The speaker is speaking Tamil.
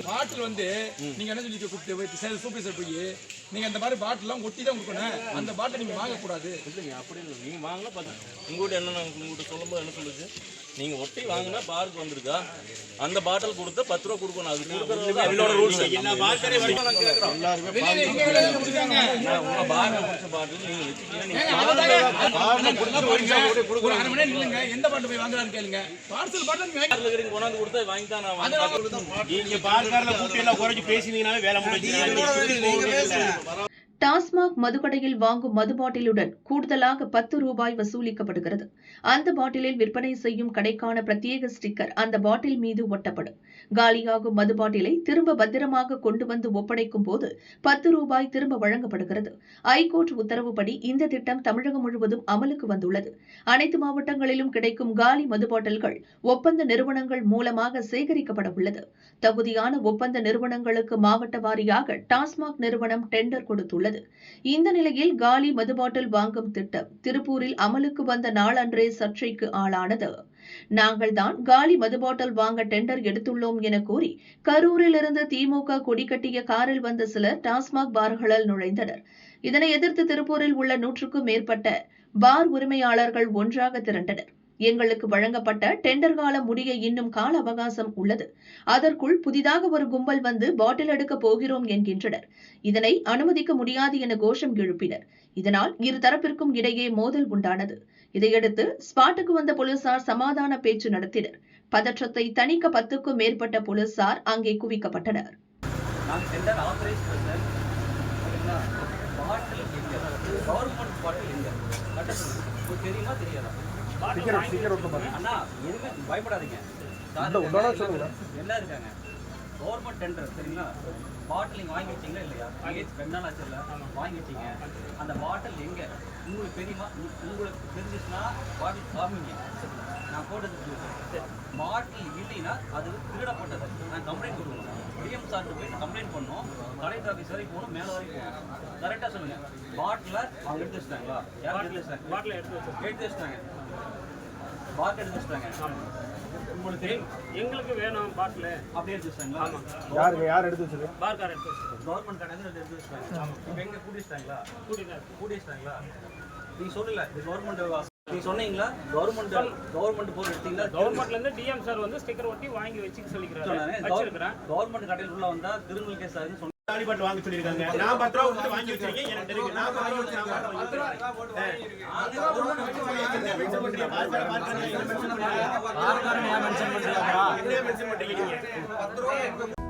பாட்டில் வந்து நீங்க என்ன சொல்லி கூப்பிட்டு சூப்பர் போய் நீங்க அந்த மாதிரி பாட்டிலாம் ஒட்டி தான் கொடுக்கணும். அந்த பாட்டில் நீங்க வாங்கக்கூடாது. இல்லைங்க, அப்படி இல்லை. நீங்க வாங்கினா உங்கள்கிட்ட என்ன உங்கள்கிட்ட சொல்லும்போது என்ன சொல்லுச்சு, நீங்க ஒட்டி வாங்கினா பாருக்கு வந்திருக்கா அந்த பாட்டில் கொடுத்தா 10 ரூபா கொடுக்கணும். அது கொடுக்கறது அவங்களோட ரூல்ஸ். எல்லா பாட்டிலே வரைக்கும் நான் கேட்கறோம். உங்க பாட்டில் குடிச்ச பாட்டில் நீங்க ஒரு அரை மணி நேரம் இல்லைங்க, எந்த பாட்டு போய் வாங்கலாம்னு கேளுங்க. பார்சல் பாட்டில் கொண்டாந்து கொடுத்தா வாங்கி தான் நான் வாங்க. நீங்க பார்க்கறத கூட்டி எல்லாம் குறைச்சு பேசினீங்கனாலே வேலை முடிஞ்சிடும். டாஸ்மாக் மதுக்கடையில் வாங்கும் மது பாட்டிலுடன் கூடுதலாக 10 ரூபாய் வசூலிக்கப்படுகிறது. அந்த பாட்டிலில் விற்பனை செய்யும் கடைக்கான பிரத்யேக ஸ்டிக்கர் அந்த பாட்டில் மீது ஒட்டப்படும். காலியாகும் மது பாட்டிலை திரும்ப பத்திரமாக கொண்டு வந்து ஒப்படைக்கும் போது 10 ரூபாய் திரும்ப வழங்கப்படுகிறது. ஐகோர்ட் உத்தரவுப்படி இந்த திட்டம் தமிழகம் முழுவதும் அமலுக்கு வந்துள்ளது. அனைத்து மாவட்டங்களிலும் கிடைக்கும் காலி மது பாட்டில்கள் ஒப்பந்த நிறுவனங்கள் மூலமாக சேகரிக்கப்பட உள்ளது. தகுதியான ஒப்பந்த நிறுவனங்களுக்கு மாவட்ட வாரியாக டாஸ்மாக் நிறுவனம் டெண்டர் கொடுத்துள்ளது. இந்த நிலையில் காலி மது பாட்டில் வாங்கும் திட்டம் திருப்பூரில் அமலுக்கு வந்த நாளன்றே சர்ச்சைக்கு ஆளானது. நாங்கள் தான் காலி மது பாட்டில் வாங்க டெண்டர் எடுத்துள்ளோம் என கூறி கரூரிலிருந்து திமுக கொடி கட்டிய காரில் வந்த சிலர் டாஸ்மாக் பார்களில் நுழைந்தனர். இதனை எதிர்த்து திருப்பூரில் உள்ள 100க்கும் மேற்பட்ட பார் உரிமையாளர்கள் ஒன்றாக திரண்டனர். எங்களுக்கு வழங்கப்பட்ட டெண்டர் காலம் முடிய இன்னும் கால அவகாசம் உள்ளது. அதற்குள் புதிதாக ஒரு கும்பல் வந்து பாட்டில் எடுக்க போகிறோம் என்கின்றனர். இதனை அனுமதிக்க முடியாது என கோஷம் எழுப்பினர். இதனால் இரு தரப்பிற்கும் இடையே மோதல் உண்டானது. இதையடுத்து ஸ்பாட்டுக்கு வந்த போலீசார் சமாதான பேச்சு நடத்தினர். பதற்றத்தை தணிக்க 10க்கும் மேற்பட்ட போலீசார் அங்கே குவிக்கப்பட்டனர். பயப்படாதீங்க, என்ன இருக்காங்க கவர்மெண்ட் டெண்டர் சரிங்களா? பாட்டில் நீங்கள் வாங்கி வச்சிங்களா இல்லையா? 2 நாள் ஆச்சு இல்லை, வாங்கி வச்சிங்க. அந்த பாட்டில் எங்கே உங்களுக்கு தெரியுமா? உங்களுக்கு தெரிஞ்சிச்சுன்னா பாட்டில் காமிங்க. நான் போட்டது பாட்டில் இல்லைன்னா அது திருடப்பட்டது. நான் கம்ப்ளைண்ட் கொடுக்கணும். டிஎம் சார்ட்டு போய் கம்ப்ளைண்ட் பண்ணோம். கலெக்டர் ஆஃபீஸ் வரைக்கும் போகணும், மேலே வரைக்கும் போகணும். கரெக்டாக சொல்லுங்கள். பாட்டில் அவங்க எடுத்து வச்சுட்டாங்களா? யாரும் எடுத்து வச்சுட்டாங்க? பாட்டில் எடுத்து வச்சுட்டாங்க. பாட்டில் எடுத்து வச்சுட்டாங்க. உங்களுக்கு எங்களுக்கு வேணும் பாட்டில் அப்படியே எடுத்து வச்சுட்டாங்களா? யார் எடுத்து வச்சது? பார் கார் எடுத்து வச்சுட்டாங்க. கவர்மெண்ட் கடை எடுத்து வச்சுட்டாங்க. இப்போ எங்கே கூட்டி வச்சுட்டாங்களா? நீங்கள் சொல்லல இது கவர்மெண்ட். நீங்க சொன்னீங்களா கவர்மெண்ட் போர்டு எடுத்தீங்களா? கவர்மெண்ட்ல இருந்து டிஎம் சார் வந்து ஸ்டிக்கர் ஒட்டி வாங்கி வச்சுக்க சொல்லிக்கிறாரு. கவர்மெண்ட் கடையில் உள்ள வந்தா திருநெல் கேஸ் ஆகுதுன்னு சொன்னாங்க. பாட்டு வாங்க சொல்லிருக்காங்க. நான் 10 ரூபா கொடுத்து வாங்கி வச்சிருக்கேன். எனக்கு தெரியும். நான் வாங்கி வச்சிருக்கேன். என்ன மென்ஷன் பண்றீங்க? 10 ரூபா